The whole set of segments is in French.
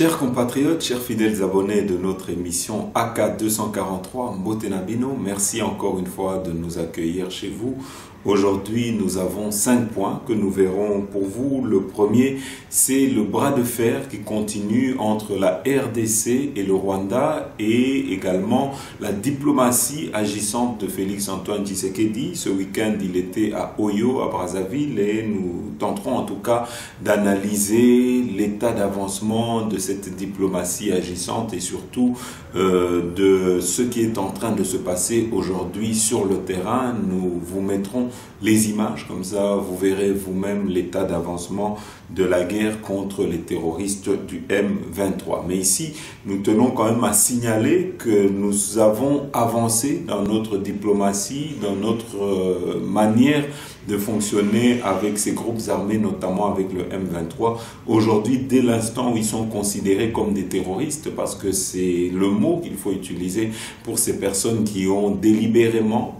Chers compatriotes, chers fidèles abonnés de notre émission AK 243 Mbote na Bino, merci encore une fois de nous accueillir chez vous. Aujourd'hui, nous avons 5 points que nous verrons pour vous. Le premier, c'est le bras de fer qui continue entre la RDC et le Rwanda et également la diplomatie agissante de Félix-Antoine Tshisekedi. Ce week-end, il était à Oyo, à Brazzaville, et nous tenterons en tout cas d'analyser l'état d'avancement de cette diplomatie agissante et surtout de ce qui est en train de se passer aujourd'hui sur le terrain. Nous vous mettrons les images, comme ça vous verrez vous-même l'état d'avancement de la guerre contre les terroristes du M23. Mais ici, nous tenons quand même à signaler que nous avons avancé dans notre diplomatie, dans notre manière de fonctionner avec ces groupes armés, notamment avec le M23. Aujourd'hui, dès l'instant où ils sont considérés comme des terroristes, parce que c'est le mot qu'il faut utiliser pour ces personnes qui ont délibérément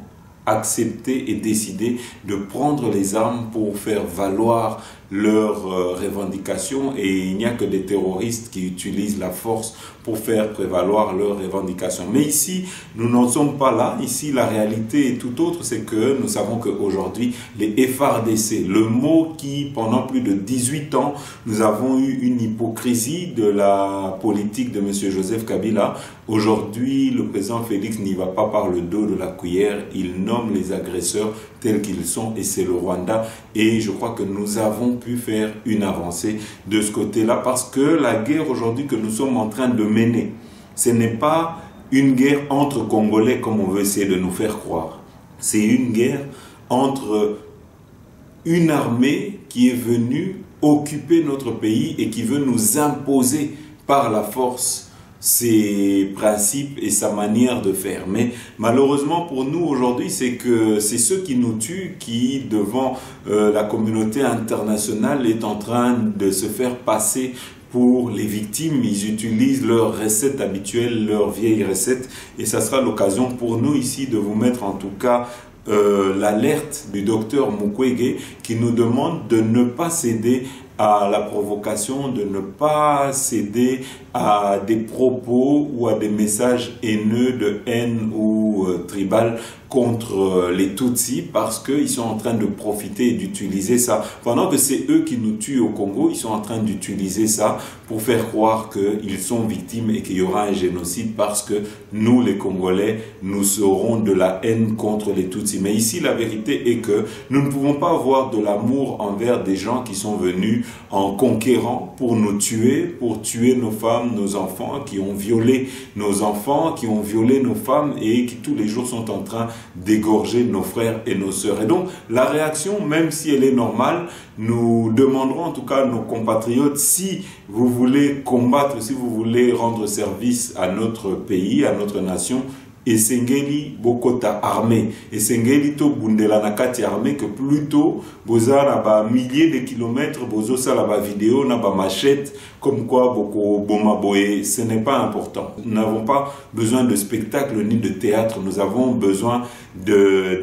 accepté et décidé de prendre les armes pour faire valoir leurs revendications, et il n'y a que des terroristes qui utilisent la force pour faire prévaloir leurs revendications. Mais ici, nous n'en sommes pas là. Ici, la réalité est tout autre. C'est que nous savons qu'aujourd'hui, les FARDC, le mot qui, pendant plus de 18 ans, nous avons eu une hypocrisie de la politique de M. Joseph Kabila. Aujourd'hui, le président Félix n'y va pas par le dos de la cuillère. Il nomme les agresseurs tels qu'ils sont, et c'est le Rwanda. Et je crois que nous avons pu faire une avancée de ce côté-là, parce que la guerre aujourd'hui que nous sommes en train de mener, ce n'est pas une guerre entre Congolais comme on veut essayer de nous faire croire. C'est une guerre entre une armée qui est venue occuper notre pays et qui veut nous imposer par la force ses principes et sa manière de faire. Mais malheureusement pour nous aujourd'hui, c'est que c'est ceux qui nous tuent qui, devant la communauté internationale, est en train de se faire passer pour les victimes. Ils utilisent leurs recettes habituelles, leurs vieilles recettes, et ça sera l'occasion pour nous ici de vous mettre en tout cas l'alerte du docteur Mukwege qui nous demande de ne pas céder à la provocation, de ne pas céder à des propos ou à des messages haineux de haine ou tribal contre les Tutsis, parce qu'ils sont en train de profiter et d'utiliser ça. Pendant que c'est eux qui nous tuent au Congo, ils sont en train d'utiliser ça pour faire croire qu'ils sont victimes et qu'il y aura un génocide, parce que nous, les Congolais, nous serons de la haine contre les Tutsis. Mais ici, la vérité est que nous ne pouvons pas avoir de l'amour envers des gens qui sont venus en conquérant pour nous tuer, pour tuer nos femmes, nos enfants, qui ont violé nos enfants, qui ont violé nos femmes et qui tous les jours sont en train d'égorger nos frères et nos sœurs. Et donc, la réaction, même si elle est normale, nous demanderons en tout cas à nos compatriotes, si vous voulez combattre, si vous voulez rendre service à notre pays, à notre nation, esengeli bokota armée, esengeli to bundela na kati armée, que plutôt boza na ba milliers de kilomètres bozo sa la ba vidéo na ba machette comme quoi boko boma boye. Ce n'est pas important. Nous n'avons pas besoin de spectacle ni de théâtre. Nous avons besoin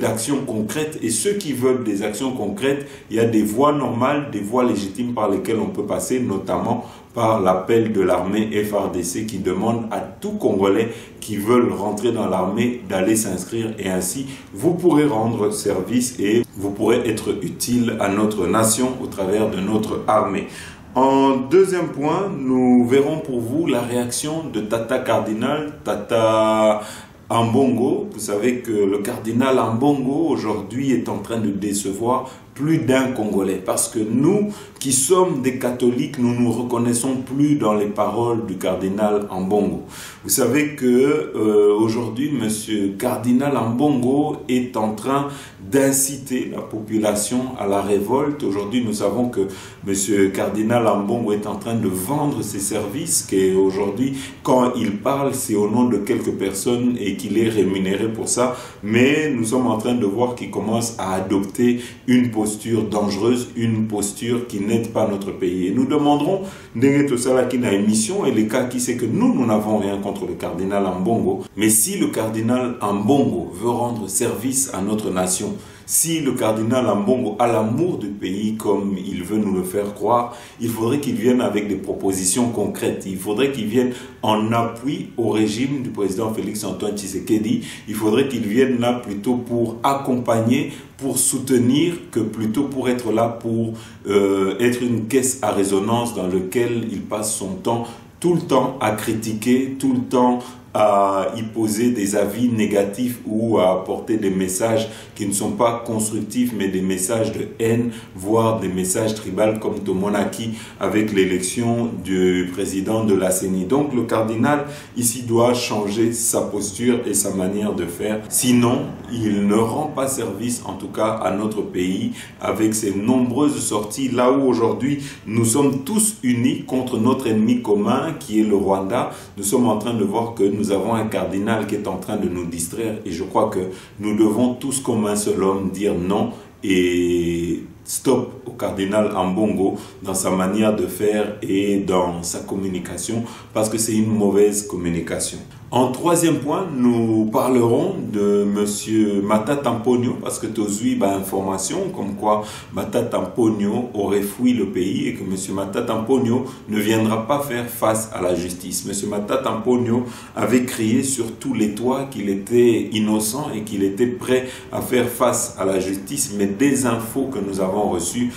d'actions concrètes, et ceux qui veulent des actions concrètes, il y a des voies normales, des voies légitimes par lesquelles on peut passer, notamment par l'appel de l'armée FARDC qui demande à tout Congolais qui veulent rentrer dans l'armée d'aller s'inscrire, et ainsi vous pourrez rendre service et vous pourrez être utile à notre nation au travers de notre armée. En deuxième point, nous verrons pour vous la réaction de Tata Cardinal, Tata Ambongo. Vous savez que le cardinal Ambongo aujourd'hui est en train de décevoir plus d'un Congolais, parce que nous qui sommes des catholiques, nous nous reconnaissons plus dans les paroles du cardinal Ambongo. Vous savez que aujourd'hui, monsieur cardinal Ambongo est en train d'inciter la population à la révolte. Aujourd'hui, nous savons que monsieur cardinal Ambongo est en train de vendre ses services, qu'aujourd'hui, quand il parle, c'est au nom de quelques personnes et qu'il est rémunéré pour ça. Mais nous sommes en train de voir qu'il commence à adopter une posture dangereuse, une posture qui n'aide pas notre pays. Et nous demanderons, Ndenge Tosala qui n'a émission, et les cas qui sait que nous n'avons rien contre le cardinal Ambongo, mais si le cardinal Ambongo veut rendre service à notre nation, Si le cardinal Ambongo a l'amour du pays comme il veut nous le faire croire, il faudrait qu'il vienne avec des propositions concrètes. Il faudrait qu'il vienne en appui au régime du président Félix-Antoine Tshisekedi. Il faudrait qu'il vienne là plutôt pour accompagner, pour soutenir, que plutôt pour être là pour être une caisse à résonance dans laquelle il passe son temps, tout le temps à critiquer, tout le temps à y poser des avis négatifs ou à apporter des messages qui ne sont pas constructifs, mais des messages de haine, voire des messages tribaux comme Tomonaki avec l'élection du président de la CENI. Donc le cardinal ici doit changer sa posture et sa manière de faire. Sinon, il ne rend pas service, en tout cas à notre pays, avec ses nombreuses sorties, là où aujourd'hui nous sommes tous unis contre notre ennemi commun qui est le Rwanda. Nous sommes en train de voir que nous avons un cardinal qui est en train de nous distraire et je crois que nous devons tous comme un seul homme dire non et stop au cardinal Ambongo dans sa manière de faire et dans sa communication parce que c'est une mauvaise communication. En troisième point, nous parlerons de M. Matata Mponyo parce que Tozui a information comme quoi Matata Mponyo aurait fui le pays et que M. Matata Mponyo ne viendra pas faire face à la justice. M. Matata Mponyo avait crié sur tous les toits qu'il était innocent et qu'il était prêt à faire face à la justice, mais des infos que nous avons reçues,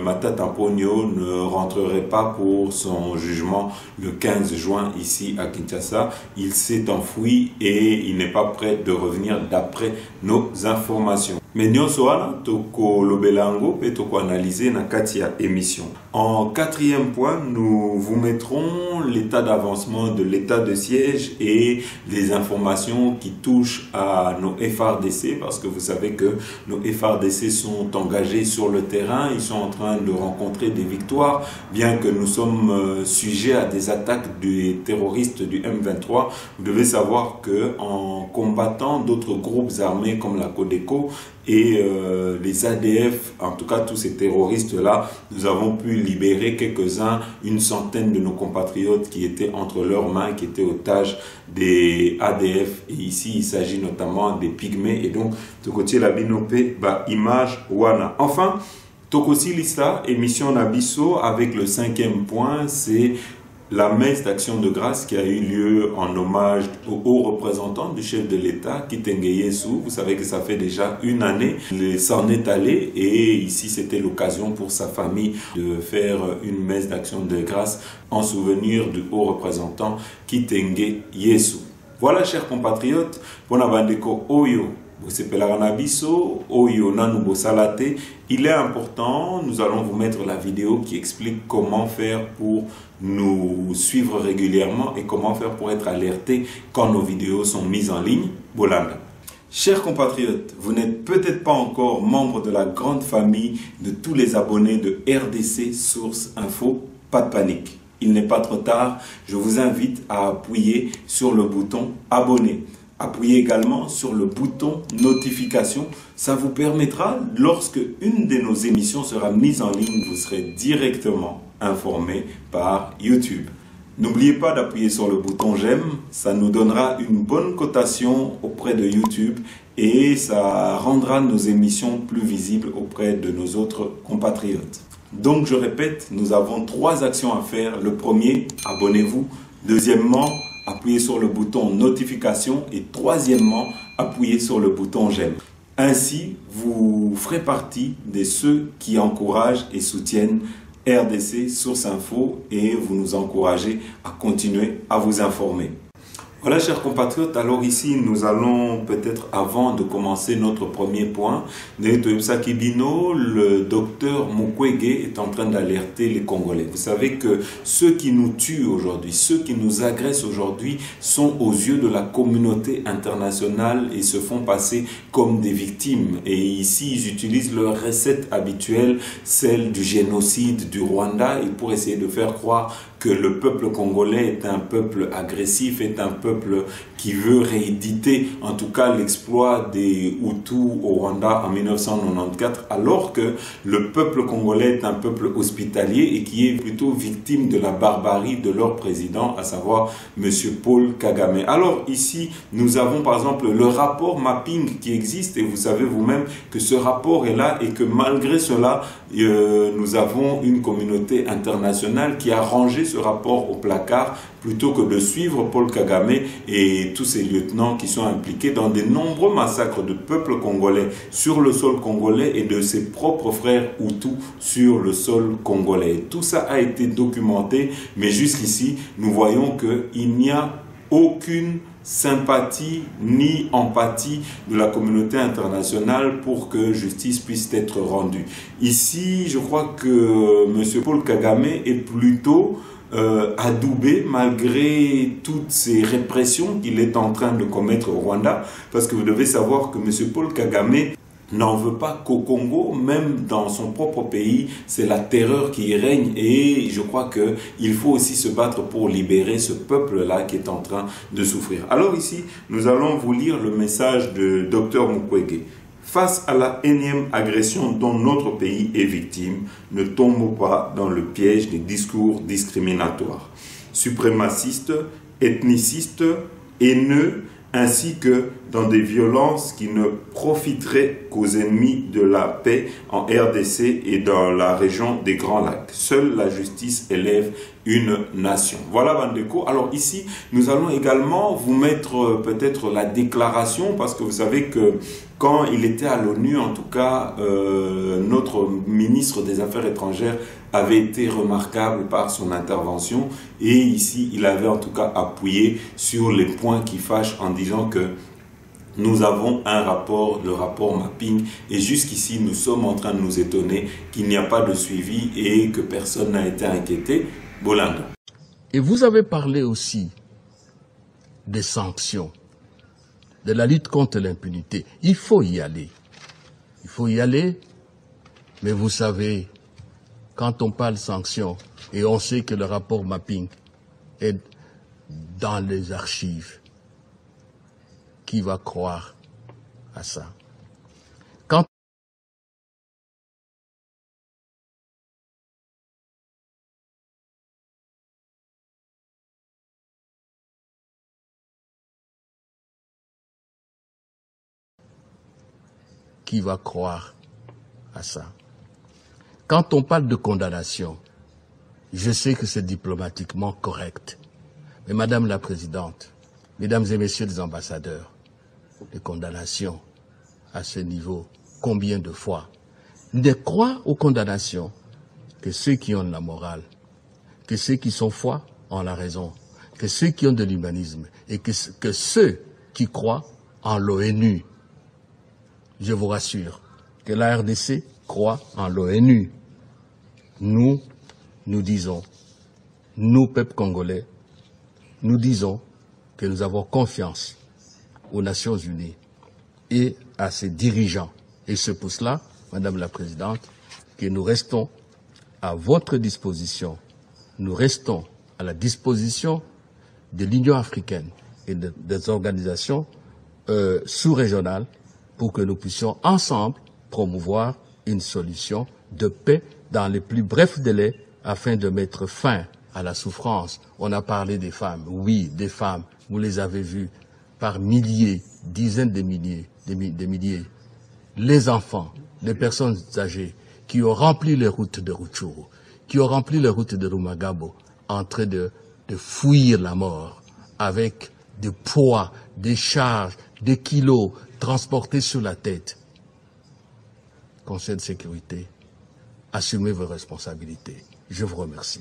Matata Mponyo ne rentrerait pas pour son jugement le 15 juin ici à Kinshasa. Il s'est enfoui et il n'est pas prêt de revenir d'après nos informations. Mais nyonso wana toko lobelango pe toko analyser na kati ya émission. En quatrième point, nous vous mettrons l'état d'avancement de l'état de siège et les informations qui touchent à nos FARDC parce que vous savez que nos FARDC sont engagés sur le terrain, ils sont en train de rencontrer des victoires, bien que nous sommes sujets à des attaques des terroristes du M23. Vous devez savoir que en combattant d'autres groupes armés comme la Codeco et les ADF, en tout cas tous ces terroristes-là, nous avons pu libérer quelques-uns, une centaine de nos compatriotes qui étaient entre leurs mains, qui étaient otages des ADF. Et ici, il s'agit notamment des pygmées. Et donc, Tokotier la binopé, image wana. Enfin, Tokosi Lista, émission Nabiso, avec le cinquième point, c'est la messe d'action de grâce qui a eu lieu en hommage au haut représentant du chef de l'État, Kitenge Yesu. Vous savez que ça fait déjà une année, il s'en est allé et ici c'était l'occasion pour sa famille de faire une messe d'action de grâce en souvenir du haut représentant Kitenge Yesu. Voilà, chers compatriotes, pour Nabandeko Oyo. Il est important, nous allons vous mettre la vidéo qui explique comment faire pour nous suivre régulièrement et comment faire pour être alerté quand nos vidéos sont mises en ligne. Bolanda. Chers compatriotes, vous n'êtes peut-être pas encore membre de la grande famille de tous les abonnés de RDC Source Info. Pas de panique, il n'est pas trop tard. Je vous invite à appuyer sur le bouton abonner. Appuyez également sur le bouton notification. Ça vous permettra, lorsque une de nos émissions sera mise en ligne, vous serez directement informé par YouTube. N'oubliez pas d'appuyer sur le bouton j'aime. Ça nous donnera une bonne cotation auprès de YouTube et ça rendra nos émissions plus visibles auprès de nos autres compatriotes. Donc je répète, nous avons 3 actions à faire. Le premier, abonnez-vous. Deuxièmement, appuyez sur le bouton notification et troisièmement, appuyez sur le bouton j'aime. Ainsi, vous ferez partie de ceux qui encouragent et soutiennent RDC Source Info et vous nous encouragez à continuer à vous informer. Voilà, chers compatriotes, alors ici nous allons peut-être, avant de commencer notre premier point, le docteur Mukwege est en train d'alerter les Congolais. Vous savez que ceux qui nous tuent aujourd'hui, ceux qui nous agressent aujourd'hui sont aux yeux de la communauté internationale et se font passer comme des victimes. Et ici, ils utilisent leur recette habituelle, celle du génocide du Rwanda, et pour essayer de faire croire que le peuple congolais est un peuple agressif, est un peuple qui veut rééditer en tout cas l'exploit des Hutus au Rwanda en 1994, alors que le peuple congolais est un peuple hospitalier et qui est plutôt victime de la barbarie de leur président, à savoir M. Paul Kagame. Alors ici, nous avons par exemple le rapport mapping qui existe, et vous savez vous-même que ce rapport est là et que malgré cela, nous avons une communauté internationale qui a rangé ce rapport au placard plutôt que de suivre Paul Kagame et tous ses lieutenants qui sont impliqués dans de nombreux massacres de peuple congolais sur le sol congolais et de ses propres frères Hutus sur le sol congolais. Tout ça a été documenté, mais jusqu'ici, nous voyons qu'il n'y a aucune sympathie ni empathie de la communauté internationale pour que justice puisse être rendue. Ici, je crois que M. Paul Kagame est plutôt adoubé malgré toutes ces répressions qu'il est en train de commettre au Rwanda, parce que vous devez savoir que M. Paul Kagame n'en veut pas qu'au Congo, même dans son propre pays, c'est la terreur qui y règne, et je crois qu'il faut aussi se battre pour libérer ce peuple-là qui est en train de souffrir. Alors ici, nous allons vous lire le message de Dr Mukwege. Face à la énième agression dont notre pays est victime, ne tombons pas dans le piège des discours discriminatoires, suprémacistes, ethnicistes, haineux, ainsi que dans des violences qui ne profiteraient qu'aux ennemis de la paix en RDC et dans la région des Grands Lacs. Seule la justice élève une nation. Voilà, Bandeko. Alors ici, nous allons également vous mettre peut-être la déclaration, parce que vous savez que quand il était à l'ONU, en tout cas, notre ministre des Affaires étrangères avait été remarquable par son intervention, et ici, il avait en tout cas appuyé sur les points qui fâchent en disant que nous avons un rapport, le rapport mapping, et jusqu'ici, nous sommes en train de nous étonner qu'il n'y a pas de suivi et que personne n'a été inquiété. Bolanda. Et vous avez parlé aussi des sanctions, de la lutte contre l'impunité. Il faut y aller. Il faut y aller, mais vous savez, quand on parle sanctions, et on sait que le rapport mapping est dans les archives, qui va croire à ça? Quand qui va croire à ça? Quand on parle de condamnation, je sais que c'est diplomatiquement correct. Mais Madame la Présidente, Mesdames et Messieurs les ambassadeurs, les condamnations à ce niveau, combien de fois? Ne croient aux condamnations que ceux qui ont la morale, que ceux qui sont foi ont la raison, que ceux qui ont de l'humanisme et que ceux qui croient en l'ONU. Je vous rassure que la RDC croit en l'ONU. Nous disons, nous, peuple congolais, nous disons que nous avons confiance aux Nations Unies et à ses dirigeants. Et c'est pour cela, Madame la Présidente, que nous restons à votre disposition. Nous restons à la disposition de l'Union africaine et des organisations sous-régionales pour que nous puissions ensemble promouvoir une solution de paix dans les plus brefs délais afin de mettre fin à la souffrance. On a parlé des femmes. Oui, des femmes. Vous les avez vues par milliers, dizaines de milliers, des milliers. Les enfants, les personnes âgées qui ont rempli les routes de Rutshuru, qui ont rempli les routes de Rumagabo, en train de fuir la mort avec des poids, des charges, des kilos transportés sur la tête. Conseil de sécurité, assumez vos responsabilités. Je vous remercie.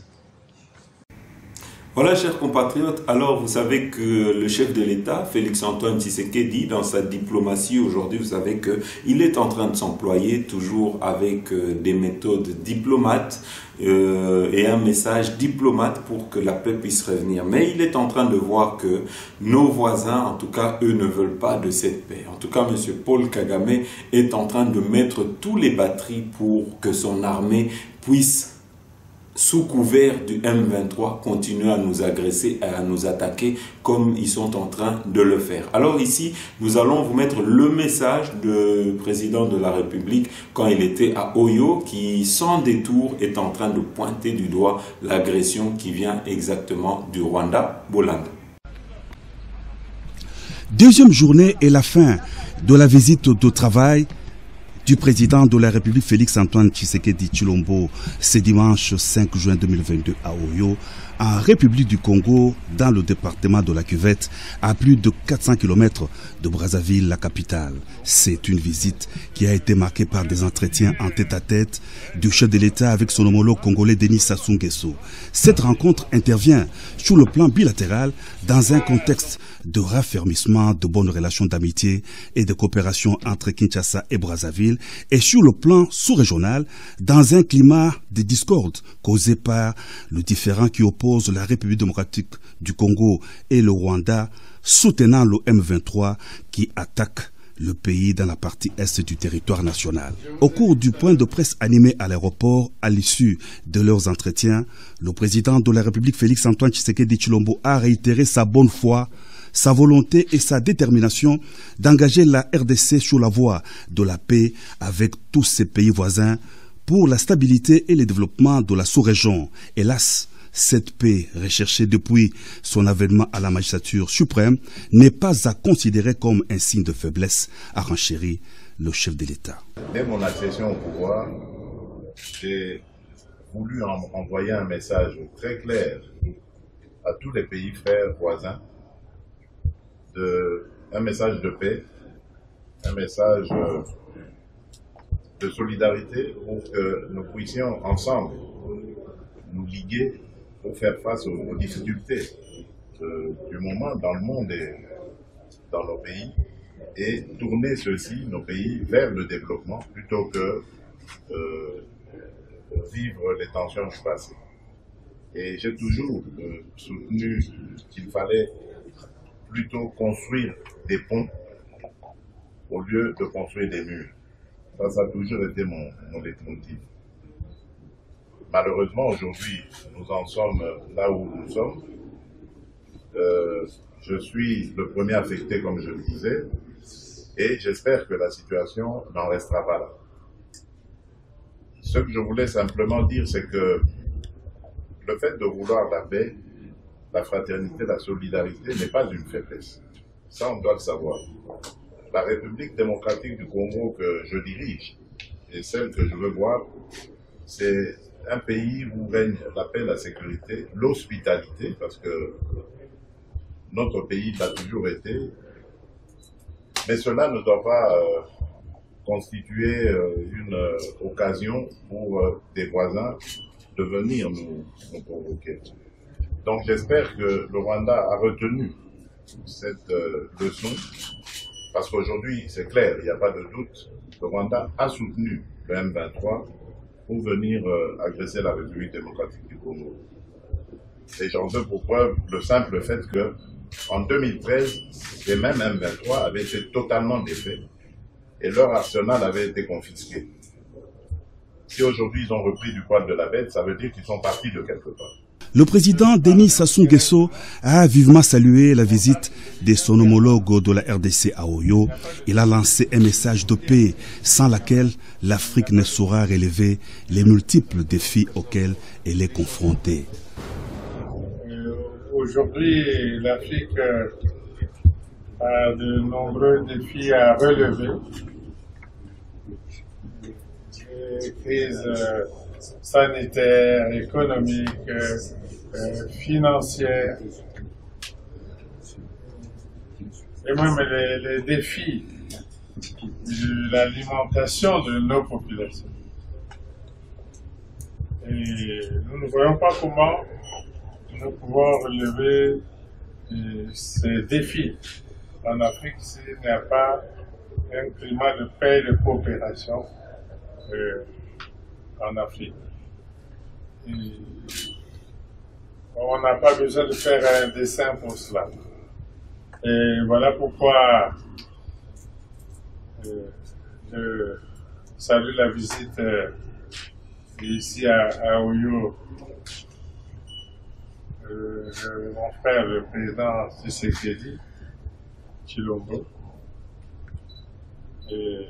Voilà, chers compatriotes, alors vous savez que le chef de l'État, Félix-Antoine Tshisekedi, dans sa diplomatie aujourd'hui, vous savez qu'il est en train de s'employer toujours avec des méthodes diplomates et un message diplomate pour que la paix puisse revenir. Mais il est en train de voir que nos voisins, en tout cas, eux ne veulent pas de cette paix. En tout cas, M. Paul Kagame est en train de mettre tous les batteries pour que son armée puisse sous couvert du M23, continuent à nous agresser et à nous attaquer comme ils sont en train de le faire. Alors ici, nous allons vous mettre le message du président de la République quand il était à Oyo, qui sans détour est en train de pointer du doigt l'agression qui vient exactement du Rwanda. Bolande. Deuxième journée et la fin de la visite de travail du président de la République Félix-Antoine Tshisekedi Tshilombo ce dimanche 5 juin 2022 à Oyo, en République du Congo, dans le département de la Cuvette, à plus de 400 km de Brazzaville, la capitale. C'est une visite qui a été marquée par des entretiens en tête-à-tête du chef de l'État avec son homologue congolais Denis Sassou Nguesso. Cette rencontre intervient sur le plan bilatéral dans un contexte de raffermissement de bonnes relations d'amitié et de coopération entre Kinshasa et Brazzaville, et sur le plan sous-régional dans un climat de discorde causé par le différend qui oppose la République démocratique du Congo et le Rwanda, soutenant le M23 qui attaque le pays dans la partie est du territoire national. Au cours du point de presse animé à l'aéroport, à l'issue de leurs entretiens, le président de la République Félix-Antoine Tshisekedi Tshilombo a réitéré sa bonne foi, sa volonté et sa détermination d'engager la RDC sur la voie de la paix avec tous ses pays voisins pour la stabilité et le développement de la sous-région. Hélas, cette paix, recherchée depuis son avènement à la magistrature suprême, n'est pas à considérer comme un signe de faiblesse, a renchéri le chef de l'État. Dès mon accession au pouvoir, j'ai voulu envoyer un message très clair à tous les pays frères voisins, un message de paix, un message de solidarité pour que nous puissions ensemble nous liguer pour faire face aux difficultés du moment dans le monde et dans nos pays, et tourner ceux-ci, nos pays, vers le développement plutôt que vivre les tensions du passé. Et j'ai toujours soutenu qu'il fallait plutôt construire des ponts au lieu de construire des murs. Ça a toujours été mon leitmotiv. Malheureusement, aujourd'hui, nous en sommes là où nous sommes. Je suis le premier affecté, comme je le disais, et j'espère que la situation n'en restera pas là. Ce que je voulais simplement dire, c'est que le fait de vouloir la paix, la fraternité, la solidarité n'est pas une faiblesse. Ça, on doit le savoir. La République démocratique du Congo que je dirige et celle que je veux voir, c'est un pays où règne la paix, la sécurité, l'hospitalité, parce que notre pays l'a toujours été. Mais cela ne doit pas constituer une occasion pour des voisins de venir nous provoquer. Donc j'espère que le Rwanda a retenu cette leçon, parce qu'aujourd'hui, c'est clair, il n'y a pas de doute, le Rwanda a soutenu le M23 pour venir agresser la République démocratique du Congo. Et j'en veux pour preuve le simple fait que en 2013, les mêmes M23 avaient été totalement défaits et leur arsenal avait été confisqué. Si aujourd'hui ils ont repris du poil de la bête, ça veut dire qu'ils sont partis de quelque part. Le président Denis Sassou Nguesso a vivement salué la visite de son homologue de la RDC à Oyo. Il a lancé un message de paix sans laquelle l'Afrique ne saura relever les multiples défis auxquels elle est confrontée. Aujourd'hui, l'Afrique a de nombreux défis à relever. Des crises sanitaires, économiques, financières, et même les défis de l'alimentation de nos populations. Et nous ne voyons pas comment nous pouvons relever ces défis en Afrique s'il n'y a pas un climat de paix et de coopération en Afrique. Et on n'a pas besoin de faire un dessin pour cela. Et voilà pourquoi je salue la visite Et ici à Oyo, mon frère, le président Tshisekedi Tshilombo. Et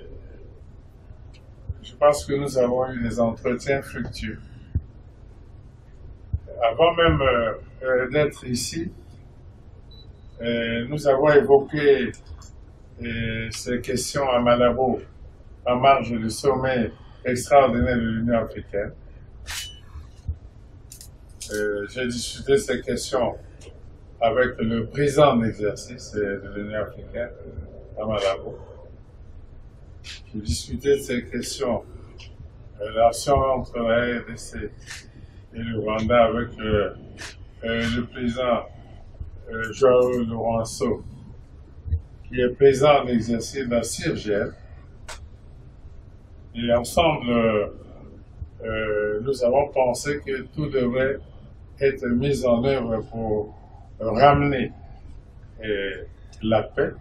je pense que nous avons eu des entretiens fructueux. Avant même d'être ici, nous avons évoqué ces questions à Malabo en marge du sommet extraordinaire de l'Union africaine. J'ai discuté ces questions avec le président en exercice de l'Union africaine à Malabo. J'ai discuté de ces questions, la relation entre la RDC et le Rwanda avec le président Joao Lourenço, qui est président en exercice de la CIRGL. Et ensemble, nous avons pensé que tout devrait être mis en œuvre pour ramener la paix.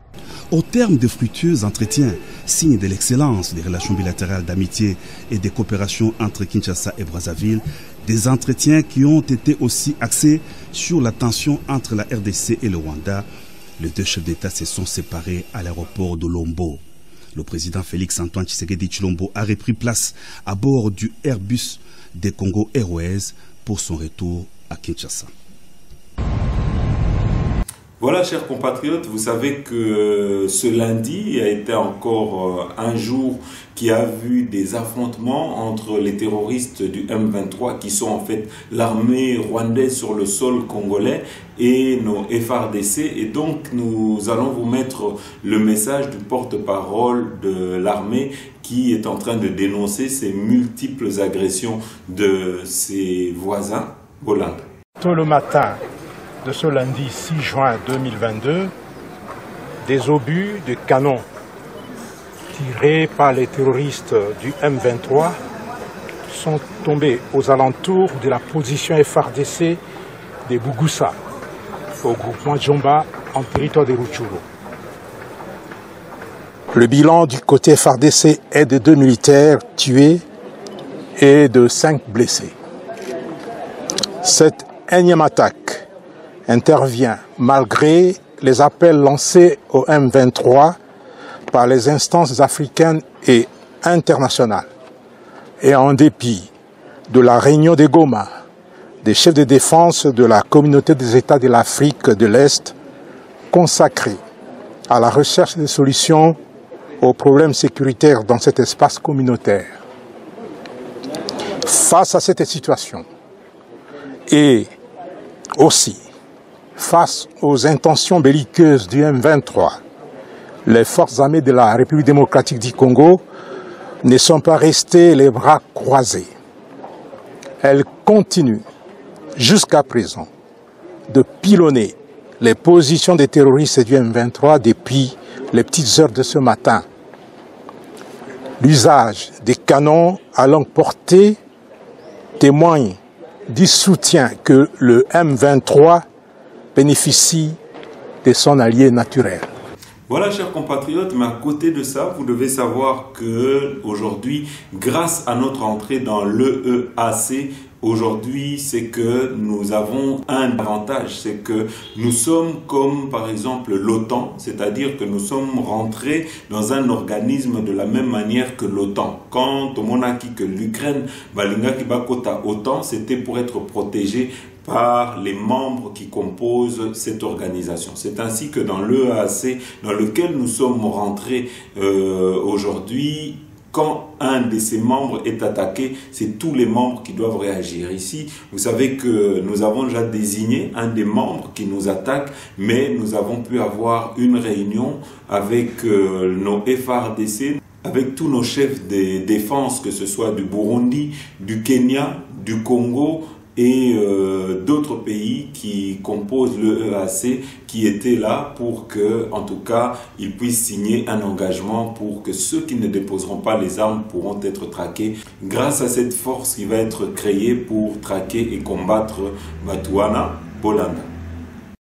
Au terme de fructueux entretiens, signe de l'excellence des relations bilatérales d'amitié et de coopération entre Kinshasa et Brazzaville, des entretiens qui ont été aussi axés sur la tension entre la RDC et le Rwanda, les deux chefs d'État se sont séparés à l'aéroport de Lombo. Le président Félix Antoine Tshisekedi Tshilombo a repris place à bord du Airbus des Congo Airways pour son retour à Kinshasa. Voilà, chers compatriotes, vous savez que ce lundi a été encore un jour qui a vu des affrontements entre les terroristes du M23 qui sont en fait l'armée rwandaise sur le sol congolais et nos FARDC. Et donc nous allons vous mettre le message du porte-parole de l'armée qui est en train de dénoncer ces multiples agressions de ses voisins. Bolanda. Tôt le matin de ce lundi 6 juin 2022, des obus de canon tirés par les terroristes du M23 sont tombés aux alentours de la position FARDC de Bugoussa, au groupement Djomba, en territoire de Rutshuru. Le bilan du côté FARDC est de 2 militaires tués et de 5 blessés. Cette énième attaque intervient malgré les appels lancés au M23 par les instances africaines et internationales et en dépit de la réunion de Goma des chefs de défense de la communauté des États de l'Afrique de l'Est consacrée à la recherche de solutions aux problèmes sécuritaires dans cet espace communautaire. Face à cette situation et aussi face aux intentions belliqueuses du M23, les forces armées de la République démocratique du Congo ne sont pas restées les bras croisés. Elles continuent jusqu'à présent de pilonner les positions des terroristes du M23 depuis les petites heures de ce matin. L'usage des canons à longue portée témoigne du soutien que le M23 bénéficie de son allié naturel. Voilà, chers compatriotes, mais à côté de ça, vous devez savoir que aujourd'hui, grâce à notre entrée dans l'EEAC, aujourd'hui, c'est que nous avons un avantage, c'est que nous sommes comme par exemple l'OTAN, c'est-à-dire que nous sommes rentrés dans un organisme de la même manière que l'OTAN. Quand on a dit que l'Ukraine, OTAN, c'était pour être protégé par les membres qui composent cette organisation. C'est ainsi que dans l'EEAC, dans lequel nous sommes rentrés aujourd'hui, quand un de ces membres est attaqué, c'est tous les membres qui doivent réagir. Ici, vous savez que nous avons déjà désigné un des membres qui nous attaque, mais nous avons pu avoir une réunion avec nos FARDC, avec tous nos chefs de défense, que ce soit du Burundi, du Kenya, du Congo, et d'autres pays qui composent l'EEAC qui étaient là pour que, en tout cas, ils puissent signer un engagement pour que ceux qui ne déposeront pas les armes pourront être traqués grâce à cette force qui va être créée pour traquer et combattre Batouana Bolanda.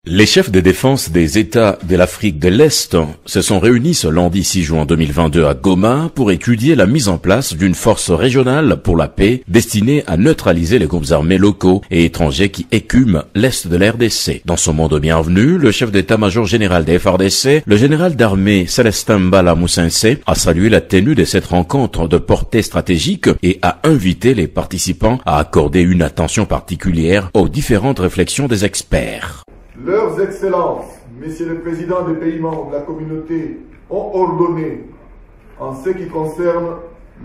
Les chefs de défense des États de l'Afrique de l'Est se sont réunis ce lundi 6 juin 2022 à Goma pour étudier la mise en place d'une force régionale pour la paix destinée à neutraliser les groupes armés locaux et étrangers qui écument l'Est de la RDC. Dans son mot de bienvenue, le chef d'état-major général des FARDC, le général d'armée Célestin Mbala Moussense, a salué la tenue de cette rencontre de portée stratégique et a invité les participants à accorder une attention particulière aux différentes réflexions des experts. Leurs Excellences, Messieurs les Présidents des pays membres de la communauté, ont ordonné, en ce qui concerne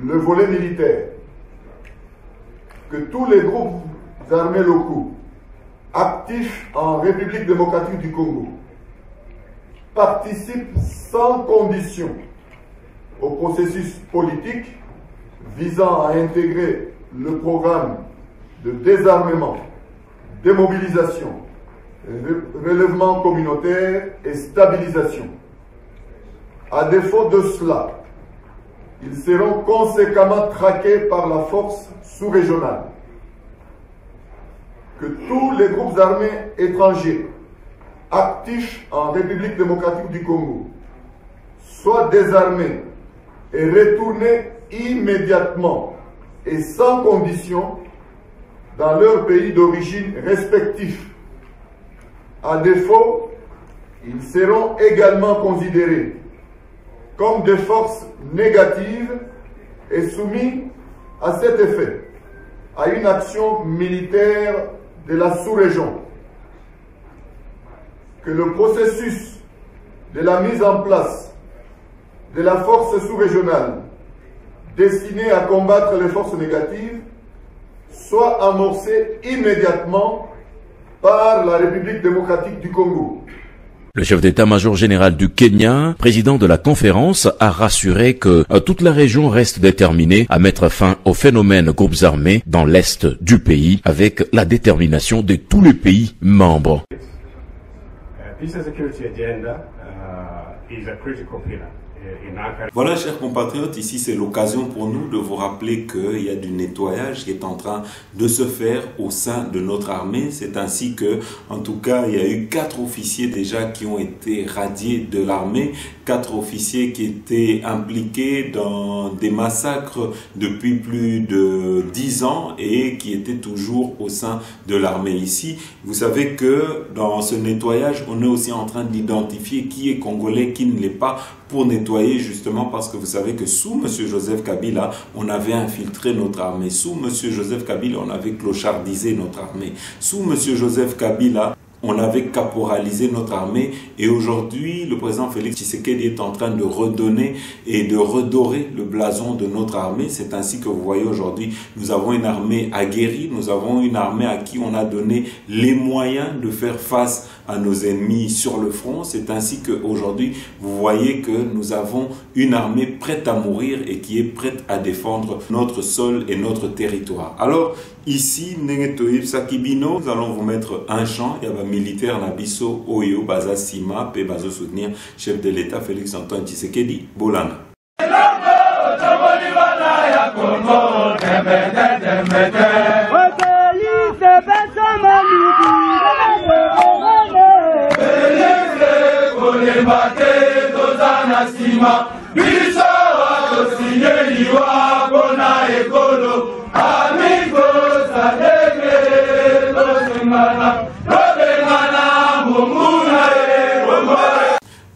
le volet militaire, que tous les groupes armés locaux actifs en République démocratique du Congo participent sans condition au processus politique visant à intégrer le programme de désarmement, démobilisation, relèvement communautaire et stabilisation. À défaut de cela, ils seront conséquemment traqués par la force sous-régionale. Que tous les groupes armés étrangers actifs en République démocratique du Congo soient désarmés et retournés immédiatement et sans condition dans leur pays d'origine respectif. À défaut, ils seront également considérés comme des forces négatives et soumis à cet effet à une action militaire de la sous-région. Que le processus de la mise en place de la force sous-régionale destinée à combattre les forces négatives soit amorcé immédiatement par la République démocratique du Congo. Le chef d'état-major général du Kenya, président de la conférence, a rassuré que toute la région reste déterminée à mettre fin au phénomène groupes armés dans l'est du pays avec la détermination de tous les pays membres. Voilà, chers compatriotes, ici c'est l'occasion pour nous de vous rappeler qu'il y a du nettoyage qui est en train de se faire au sein de notre armée. C'est ainsi que, en tout cas, il y a eu 4 officiers déjà qui ont été radiés de l'armée, 4 officiers qui étaient impliqués dans des massacres depuis plus de 10 ans et qui étaient toujours au sein de l'armée ici. Vous savez que dans ce nettoyage, on est aussi en train d'identifier qui est congolais, qui ne l'est pas, pour nettoyer justement parce que vous savez que sous M. Joseph Kabila, on avait infiltré notre armée. Sous M. Joseph Kabila, on avait clochardisé notre armée. Sous M. Joseph Kabila, on avait caporalisé notre armée et aujourd'hui, le président Félix Tshisekedi est en train de redonner et de redorer le blason de notre armée. C'est ainsi que vous voyez aujourd'hui, nous avons une armée aguerrie, nous avons une armée à qui on a donné les moyens de faire face à nos ennemis sur le front. C'est ainsi qu'aujourd'hui, vous voyez que nous avons une armée prête à mourir et qui est prête à défendre notre sol et notre territoire. Alors, ici, nous allons vous mettre un chant. Il y a un militaire Nabiso Oyo Baza Sima Pe Bazo soutenir chef de l'État Félix Antoine Tshisekedi Bolana.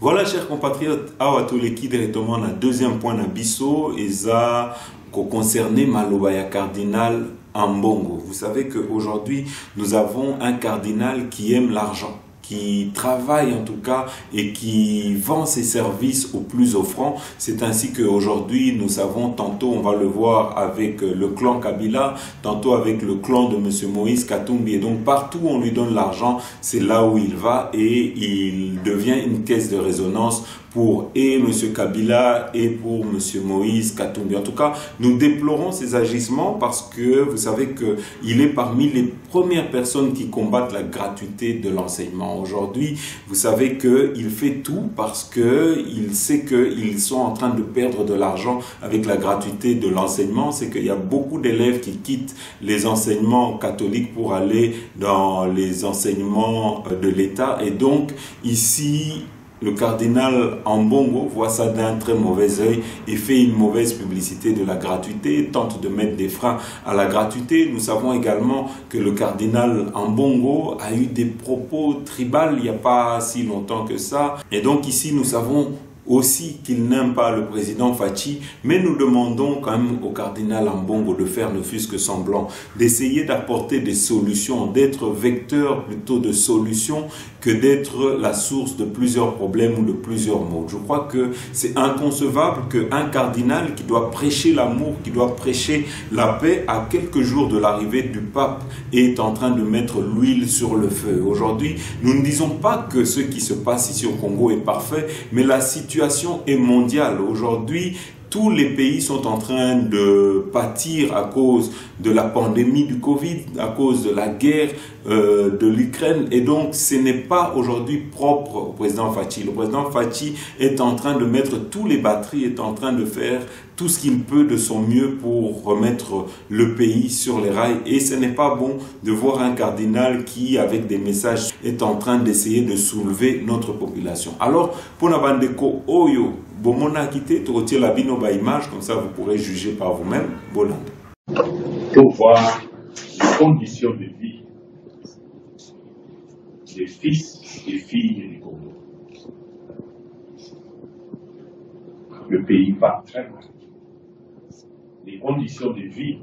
Voilà, chers compatriotes, awa toleki directement na deuxième point na biso eza concerné Malobaya cardinal Ambongo. Vous savez qu'aujourd'hui, nous avons un cardinal qui aime l'argent, qui travaille en tout cas et qui vend ses services au plus offrant. C'est ainsi qu'aujourd'hui, nous savons, tantôt on va le voir avec le clan Kabila, tantôt avec le clan de M. Moïse Katumbi. Et donc partout où on lui donne l'argent, c'est là où il va et il devient une caisse de résonance pour M. Kabila et pour M. Moïse Katumbi. En tout cas, nous déplorons ces agissements parce que vous savez qu'il est parmi les premières personnes qui combattent la gratuité de l'enseignement. enseignement. Aujourd'hui, vous savez qu'il fait tout parce qu'il sait qu'ils sont en train de perdre de l'argent avec la gratuité de l'enseignement. C'est qu'il y a beaucoup d'élèves qui quittent les enseignements catholiques pour aller dans les enseignements de l'État. Et donc, ici, le cardinal Ambongo voit ça d'un très mauvais œil et fait une mauvaise publicité de la gratuité, tente de mettre des freins à la gratuité. Nous savons également que le cardinal Ambongo a eu des propos tribaux il n'y a pas si longtemps que ça. Et donc ici, nous savons aussi qu'il n'aime pas le président Fachi, mais nous demandons quand même au cardinal Ambongo de faire ne fût-ce que semblant, d'essayer d'apporter des solutions, d'être vecteur plutôt de solutions que d'être la source de plusieurs problèmes ou de plusieurs maux. Je crois que c'est inconcevable qu'un cardinal qui doit prêcher l'amour, qui doit prêcher la paix, à quelques jours de l'arrivée du pape, est en train de mettre l'huile sur le feu. Aujourd'hui, nous ne disons pas que ce qui se passe ici au Congo est parfait, mais la situation est mondiale. Aujourd'hui, tous les pays sont en train de pâtir à cause de la pandémie du Covid, à cause de la guerre de l'Ukraine. Et donc, ce n'est pas aujourd'hui propre au président Fachi. Le président Fachi est en train de mettre tous les batteries, est en train de faire tout ce qu'il peut de son mieux pour remettre le pays sur les rails. Et ce n'est pas bon de voir un cardinal qui, avec des messages, est en train d'essayer de soulever notre population. Alors, pour Nabandeko Oyo, Bomona quitté, tu retires la binoba image, comme ça vous pourrez juger par vous-même. Boland. Pour voir les conditions de vie des fils et filles du Congo. Le pays va très mal. Les conditions de vie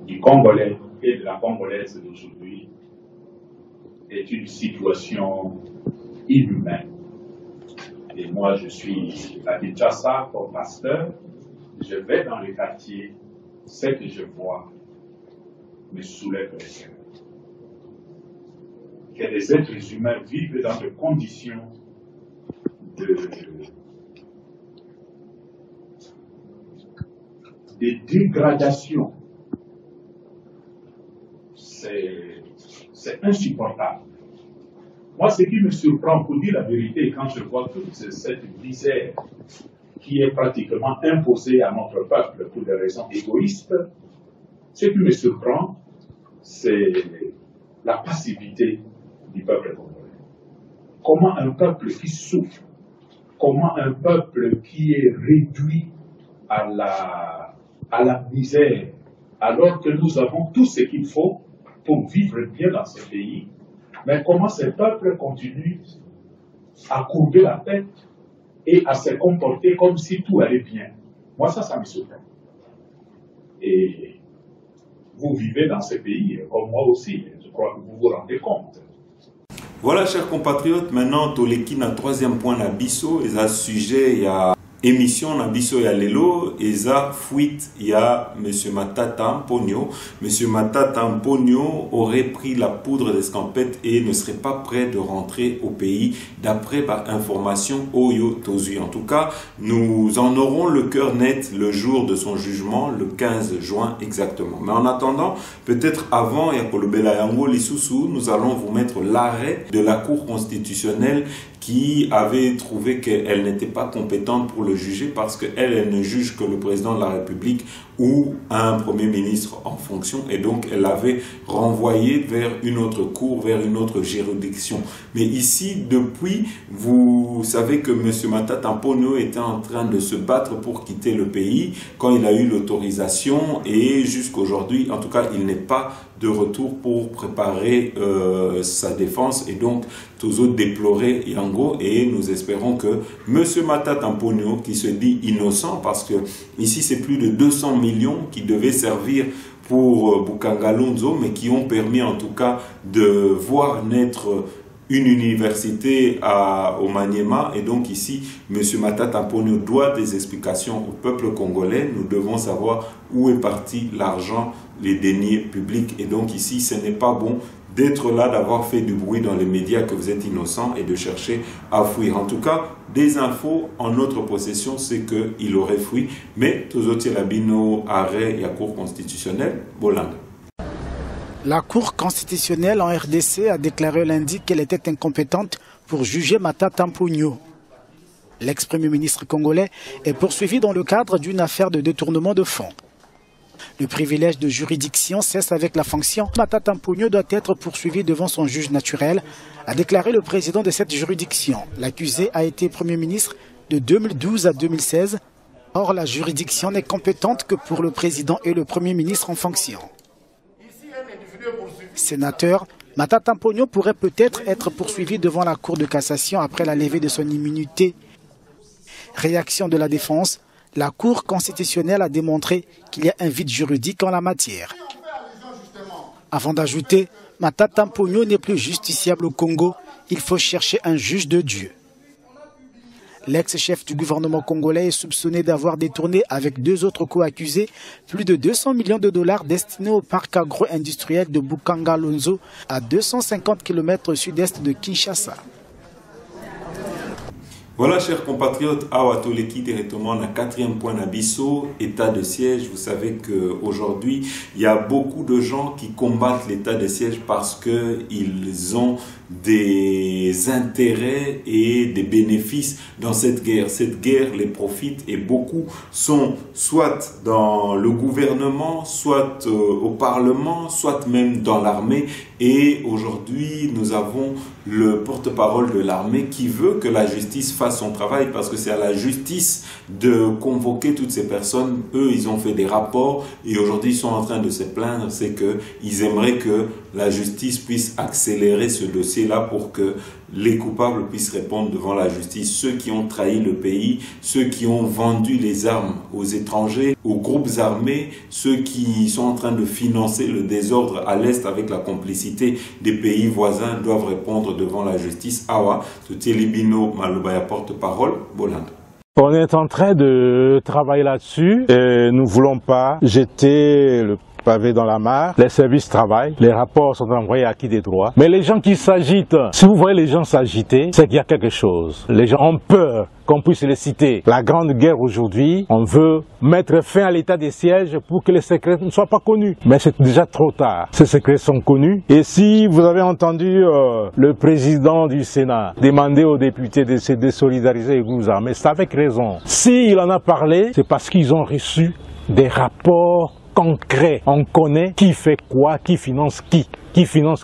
du Congolais et de la Congolaise d'aujourd'hui est une situation inhumaine. Et moi, je suis à Kinshasa comme pasteur. Je vais dans les quartiers. Ce que je vois me soulève le cœur. Que des êtres humains vivent dans des conditions de dégradation. C'est insupportable. Moi, ce qui me surprend, pour dire la vérité, quand je vois toute cette misère qui est pratiquement imposée à notre peuple pour des raisons égoïstes, ce qui me surprend, c'est la passivité du peuple congolais. Comment un peuple qui souffre, comment un peuple qui est réduit à la misère, alors que nous avons tout ce qu'il faut pour vivre bien dans ce pays, mais comment ces peuples continuent à courber la tête et à se comporter comme si tout allait bien. Moi, ça me surprend. Et vous vivez dans ce pays comme moi aussi. Je crois que vous vous rendez compte. Voilà, chers compatriotes, maintenant, Toleki na troisième point na biso, et à sujet, il y a émission na biso ya lelo, eza fuite ya Monsieur Matata Mponyo. Monsieur Matata Mponyo aurait pris la poudre d'escampette et ne serait pas prêt de rentrer au pays, d'après information Oyo Tozui. En tout cas, nous en aurons le cœur net le jour de son jugement, le 15 juin exactement. Mais en attendant, peut-être avant Yakolobela Yango Lisusu, nous allons vous mettre l'arrêt de la Cour constitutionnelle qui avait trouvé qu'elle n'était pas compétente pour le juger parce qu'elle ne juge que le président de la République ou un premier ministre en fonction, et donc elle l'avait renvoyé vers une autre cour, vers une autre juridiction. Mais ici, depuis, vous savez que M. Matata Mponyo était en train de se battre pour quitter le pays quand il a eu l'autorisation, et jusqu'aujourd'hui, en tout cas, il n'est pas de retour pour préparer sa défense, et donc tous autres déplorer Yango, et nous espérons que M. Matata Mponyo, qui se dit innocent, parce que ici c'est plus de 200 millions qui devaient servir pour Bukangalonzo, mais qui ont permis en tout cas de voir naître une université au Maniema, et donc ici, M. Matata Mponyo doit des explications au peuple congolais. Nous devons savoir où est parti l'argent, les deniers publics, et donc ici, ce n'est pas bon d'être là, d'avoir fait du bruit dans les médias que vous êtes innocent et de chercher à fuir. En tout cas, des infos en notre possession, c'est qu'il aurait fui, mais tous autres, la bino arrêt et la Cour constitutionnelle, Bolanda. La Cour constitutionnelle en RDC a déclaré lundi qu'elle était incompétente pour juger Matata Mponyo. L'ex-premier ministre congolais est poursuivi dans le cadre d'une affaire de détournement de fonds. Le privilège de juridiction cesse avec la fonction. Matata Mponyo doit être poursuivi devant son juge naturel, a déclaré le président de cette juridiction. L'accusé a été Premier ministre de 2012 à 2016. Or, la juridiction n'est compétente que pour le président et le Premier ministre en fonction. Sénateur, Matata Mponyo pourrait peut-être être poursuivi devant la Cour de cassation après la levée de son immunité. Réaction de la défense, la Cour constitutionnelle a démontré qu'il y a un vide juridique en la matière. Avant d'ajouter, Matata Mponyo n'est plus justiciable au Congo, il faut chercher un juge de Dieu. L'ex-chef du gouvernement congolais est soupçonné d'avoir détourné avec 2 autres co-accusés plus de 200 millions de dollars destinés au parc agro-industriel de Bukanga-Lonzo à 250 km au sud-est de Kinshasa. Voilà, chers compatriotes, Awatoleki directement dans 4e point d'Abisso, état de siège. Vous savez qu'aujourd'hui, il y a beaucoup de gens qui combattent l'état de siège parce qu'ils ont des intérêts et des bénéfices dans cette guerre. Cette guerre les profite et beaucoup sont soit dans le gouvernement, soit au Parlement, soit même dans l'armée. Et aujourd'hui, nous avons le porte-parole de l'armée qui veut que la justice fasse son travail parce que c'est à la justice de convoquer toutes ces personnes. Eux, ils ont fait des rapports et aujourd'hui, ils sont en train de se plaindre. C'est qu'ils aimeraient que la justice puisse accélérer ce dossier-là pour que les coupables puissent répondre devant la justice. Ceux qui ont trahi le pays, ceux qui ont vendu les armes aux étrangers, aux groupes armés, ceux qui sont en train de financer le désordre à l'Est avec la complicité des pays voisins doivent répondre devant la justice. Awa, Tutelibino Malubaya porte-parole, Boland. On est en train de travailler là-dessus et nous ne voulons pas jeter le pavé dans la mare. Les services travaillent, les rapports sont envoyés à qui des droits. Mais les gens qui s'agitent, si vous voyez les gens s'agiter, c'est qu'il y a quelque chose. Les gens ont peur qu'on puisse les citer. La grande guerre aujourd'hui, on veut mettre fin à l'état des sièges pour que les secrets ne soient pas connus. Mais c'est déjà trop tard. Ces secrets sont connus. Et si vous avez entendu le président du Sénat demander aux députés de se désolidariser avec les armées, c'est avec raison. S'il en a parlé, c'est parce qu'ils ont reçu des rapports concret. On connaît qui fait quoi, qui finance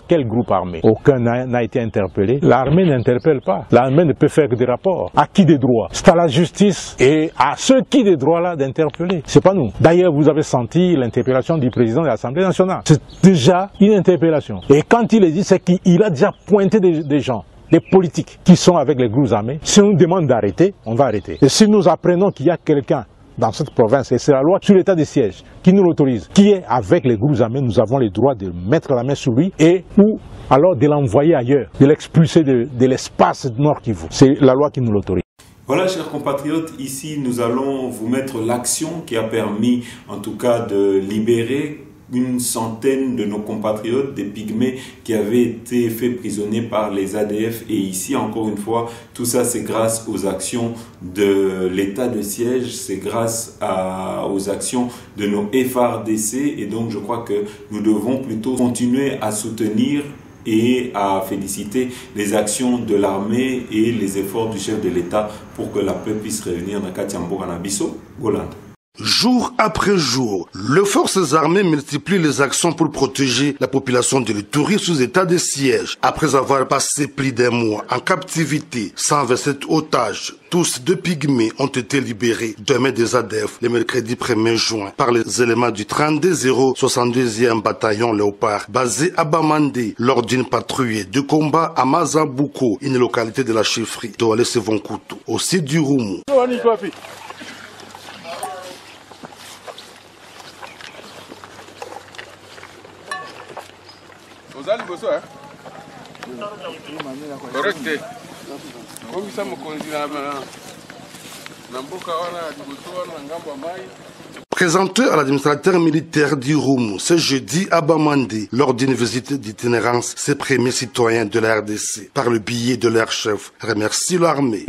quel groupe armé. Aucun n'a été interpellé. L'armée n'interpelle pas. L'armée ne peut faire que des rapports. À qui des droits? C'est à la justice et à ceux qui des droits-là d'interpeller. C'est pas nous. D'ailleurs, vous avez senti l'interpellation du président de l'Assemblée nationale. C'est déjà une interpellation. Et quand il est dit, c'est qu'il a déjà pointé des gens, des politiques qui sont avec les groupes armés. Si on nous demande d'arrêter, on va arrêter. Et si nous apprenons qu'il y a quelqu'un dans cette province, et c'est la loi sur l'état des sièges qui nous l'autorise, qui est avec les groupes armés, nous avons le droit de mettre la main sur lui et ou alors de l'envoyer ailleurs, de l'expulser de l'espace Nord Kivu. C'est la loi qui nous l'autorise. Voilà, chers compatriotes, ici nous allons vous mettre l'action qui a permis en tout cas de libérer une centaine de nos compatriotes, des pygmées qui avaient été faits prisonniers par les ADF. Et ici, encore une fois, tout ça c'est grâce aux actions de l'état de siège, c'est grâce aux actions de nos FARDC. Et donc je crois que nous devons plutôt continuer à soutenir et à féliciter les actions de l'armée et les efforts du chef de l'État pour que la paix puisse réunir dans Katiambo, Anabiso, Hollande. Jour après jour, les forces armées multiplient les actions pour protéger la population de l'Ituri sous état de siège. Après avoir passé plus d'un mois en captivité, 127 otages, tous de pygmées, ont été libérés de main des ADF le mercredi 1er juin par les éléments du 32-062e bataillon Léopard basé à Bamandé lors d'une patrouille de combat à Mazabuko, une localité de la chefferie d'Oualé Sevonkutu, au sud du Roumu. Présenté à l'administrateur militaire du Roumu ce jeudi à Bamandé lors d'une visite d'itinérance, ces premiers citoyens de la RDC, par le biais de leur chef, remercient l'armée.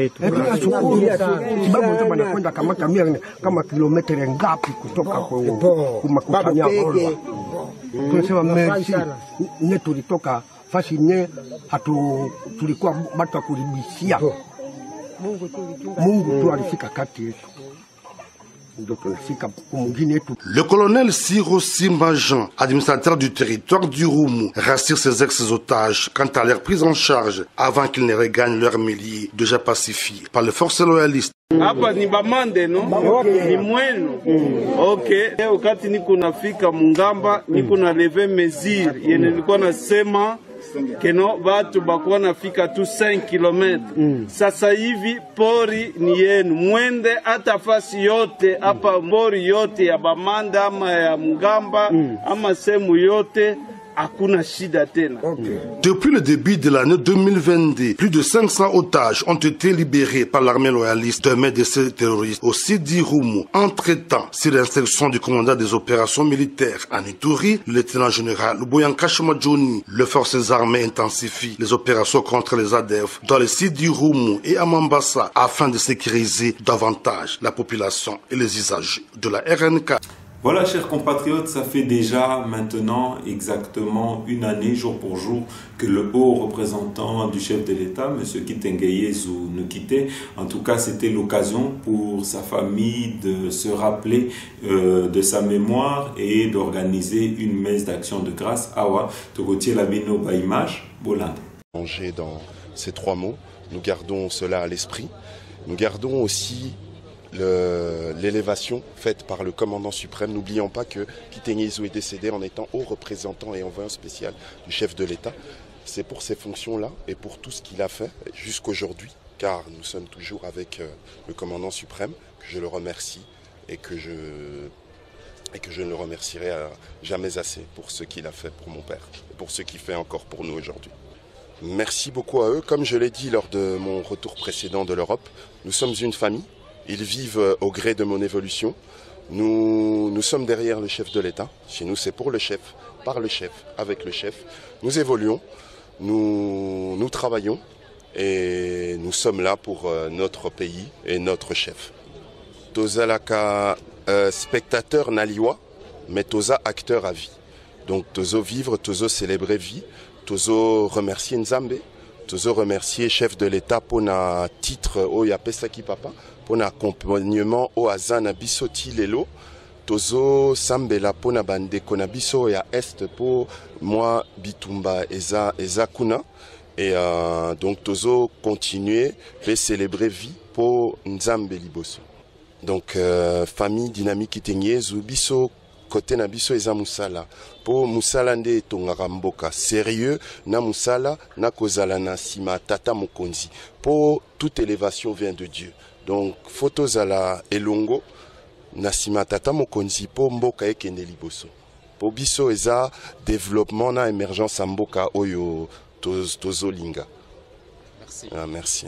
Tunasema merci. Ne tulitoka fasi nye tulikuwa watu wa kulibishia. Mungu tu alifika kati yetu. Le colonel Siro Simba Jean, administrateur du territoire du Roumu, rassure ses ex-otages quant à leur prise en charge avant qu'ils ne regagnent leurs milliers déjà pacifiés par les forces loyalistes. Hapa ni bamande no ni mwenu okay. Wakati niko nafika Mungamba niko na leve mesure yene nilikuwa nasema keno watu bakuwa nafika tu 5 km. Sasa hivi pori ni yenu, mwende hata fasi yote hapa mbori yote ya Bamanda ama ya Mungamba ama sehemu yote. Depuis le début de l'année 2022, plus de 500 otages ont été libérés par l'armée loyaliste de main de ces terroristes au Sidi Roumu. Entre-temps, sur l'instruction du commandant des opérations militaires en Ituri, le lieutenant-général Boyanka Choumadjouni, les forces armées intensifient les opérations contre les ADF dans le Sidi Roumu et à Mambasa afin de sécuriser davantage la population et les usagers de la RNK. Voilà, chers compatriotes, ça fait déjà maintenant exactement une année, jour pour jour, que le haut représentant du chef de l'État, M. Kitenge nous quittait. En tout cas, c'était l'occasion pour sa famille de se rappeler de sa mémoire et d'organiser une messe d'action de grâce. Awa, Togotier Labino Baimage, Bolande. Dans ces 3 mots, nous gardons cela à l'esprit. Nous gardons aussi l'élévation faite par le commandant suprême. N'oublions pas que Kitenge est décédé en étant haut représentant et envoyé spécial du chef de l'État. C'est pour ces fonctions-là et pour tout ce qu'il a fait jusqu'aujourd'hui, car nous sommes toujours avec le commandant suprême, que je le remercie et que je ne le remercierai jamais assez pour ce qu'il a fait pour mon père et pour ce qu'il fait encore pour nous aujourd'hui. Merci beaucoup à eux. Comme je l'ai dit lors de mon retour précédent de l'Europe, nous sommes une famille. Ils vivent au gré de mon évolution. Nous sommes derrière le chef de l'État. Chez nous, c'est pour le chef, par le chef, avec le chef. Nous évoluons, nous travaillons et nous sommes là pour notre pays et notre chef. Tozalaka spectateur naliwa, mais toza acteur à vie. Donc tozo vivre, tozo célébrer vie, tozo remercier Nzambe, tozo remercier chef de l'État pour na titre o ya pesaki papa. Pour l'accompagnement au Azana Bissoti Lelo, Tozo Sambela Pona Bande Konabiso et à Est pour moi Bitumba Eza Kuna. Et donc Tozo continuer et célébrer vie pour Nzambe Liboso. Donc famille dynamique Kitenge Zubiso côté Nabiso Eza Musala. Pour Musala nde tongaka mboka sérieux na Musala na kozala na sima tata mokonzi. Pour toute élévation vient de Dieu. Donc, photos à la elongo, nasima tata mokonzi po mboka ekende liboso. Po biso eza développement na émergence à mboka oyo tozolinga. Merci. Merci.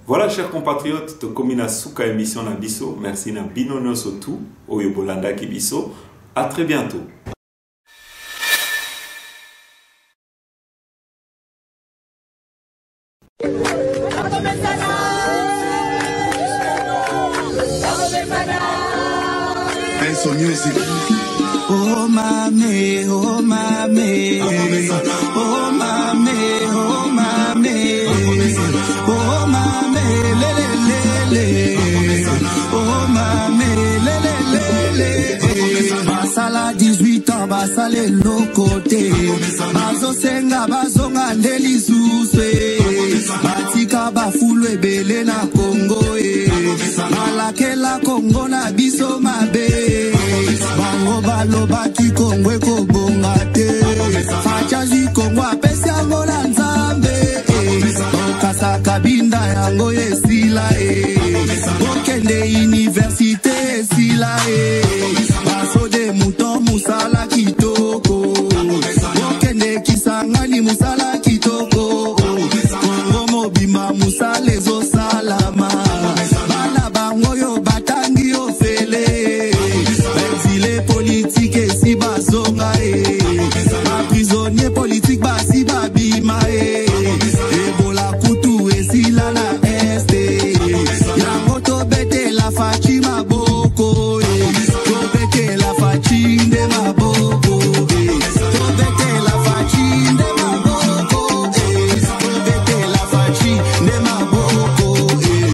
Voilà, chers compatriotes, Tokomina Suka émission Nabiso. Merci na Binono Sotu, Oyo Bolanda Kibiso. À très bientôt. Oh mame, oh mame, oh mame, oh mame, oh mame, lele, oh mame, lele, basala 18 ans, basale lokote, bazo senga, bazo ngandeli suswe, batika bafulu ebele na Congo, malakela Congo na biso mabe. Bango baloba ki Kongo eko bonga te Fachazi Kongo apesi yango na Nzambe Okasa kabinda yango esila Okende université